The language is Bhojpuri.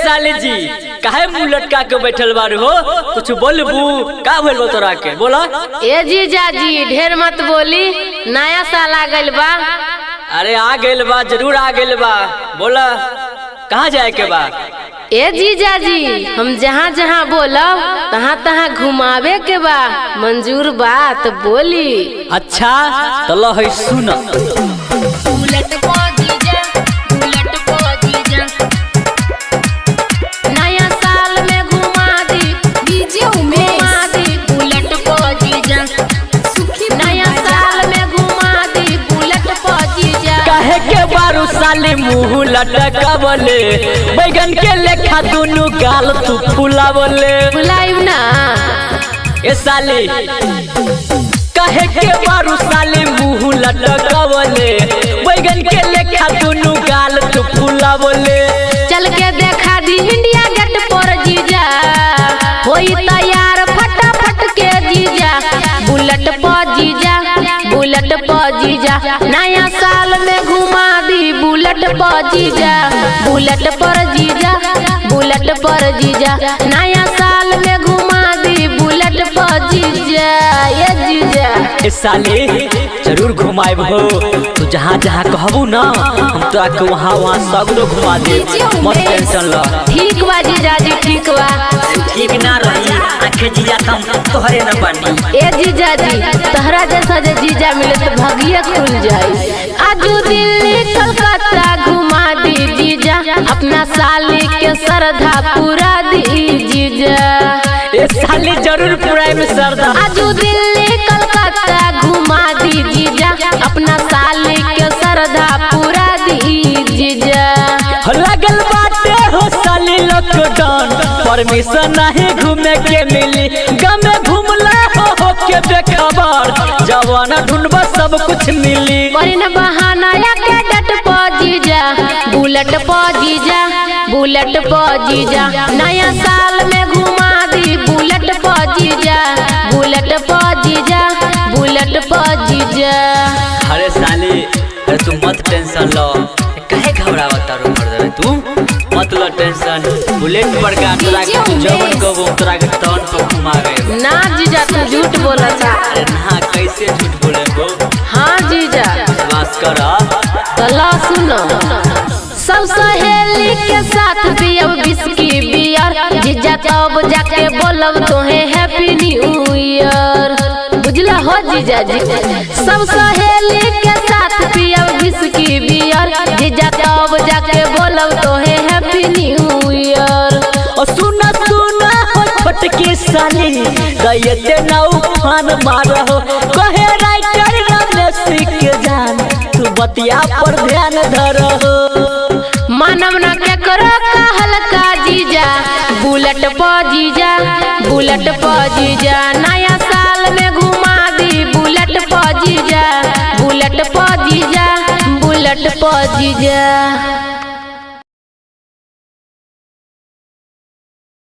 साले जी काहे मुंह लटका के बैठल बारू हो? कुछ बोलबू का भइल बा तोरा के बोला? ए जीजा जी ढेर मत बोली, नया साल आ गइल बा। अरे आ गइल बा, जरूर आ गइल बा। बोला कहाँ जाए के बा? ए जीजा जी हम जहाँ जहाँ बोलब तहाँ तहाँ घुमावे के बा, मंजूर बात बोली। अच्छा तो लो है सुन। नया साल में घुमा दी डीजे घुमा दी बुलेट को जीजा, नया साल में घुमा दी बुलेट को जीजा। काहे के बारू साली मुंह लटकावले, बैगन के लेखा दोनों गाल तू फुलावले। बुलाइब ना ए साली काहे के बारू साली मुंह लटकावले, बैगन के लेखा दोनों गाल तू फुलावले। चल के देखा दी इंडिया गेट पर जीजा, होई तैयार फटाफट के जीजा, बुलेट पर जीजा, बुलेट पर जीजा। नया साल में घुमा दी बुलेट पर जीजा, बुलेट पर जीजा, बुलेट पर जीजा। नया साल में घुमा दी बुलेट पर जीजा, ये जीजा। ए साली जरूर घुमाएब हो, तू जहाँ जहाँ कहबू ना हम तोरा के वहाँ वहाँ सगरो घुमा दे, मत टेंशन ला। ठीक बा जीजा जी, ठीक बा। ठीक ना रही आखे जीजा तुम तोहरे न बनी। ए जीजा जी तहरा जैसा जे जीजा मिले तो भाग्य खुल जाए। आजू दिल्ली कलकत्ता घुमा दी जीजा, अपना साली के श्रद्धा पूरा दी जीजा। ए साली जरूर पुराई में सरदा। आजू दिल्ली कलकत्ता घुमा दी जीजा, अपना साली के श्रद्धा पूरा दी जीजा। लगल बाटे हो साली लॉकडाउन, परमिशन नहीं घूमे के मिली, गमे घूमला हो के बेखबर, जवाना ढूंढबा सब कुछ मिली। परिन बहाना या के डट प जीजा, बुलेट प जीजा, बुलेट प जीजा। नया साल में घुमा दी बुलेट प जीजा, बुलेट प जीजा, बुलेट प जीजा। अरे साली अरे तू मत टेंशन लो, काहे घबरावा तारो मर्द तू मत लो टेंशन। बुलेट पर का तोरा के जवन कबो तोरा के टर्न पर घुमावे ना जीजा तू झूठ बोला था। अरे ना कैसे झूठ बोले हो? हाँ जीजा विश्वास कर। तला सुनो, सब सहेली के साथ पियब बिस्की बियर, जीजा तब जाके बोलब तोहे हैप्पी न्यू ईयर। बुझला हो जीजा जी, सब सहेली के साथ पियब बिस्की बियर, जीजा तब जाके बोलब तोहे हैप्पी न्यू ईयर। ओ सुना सुना हो फटकी साली, गयते ना उफान मारहो, कहे राइटर रमेश के जान, तू बतिया पर ध्यान धरहो। मानव न के करो कहल का जीजा, बुलेट प जीजा, बुलेट प जीजा। नया साल में घुमा दी बुलेट प जीजा, बुलेट प जीजा, बुलेट प जीजा।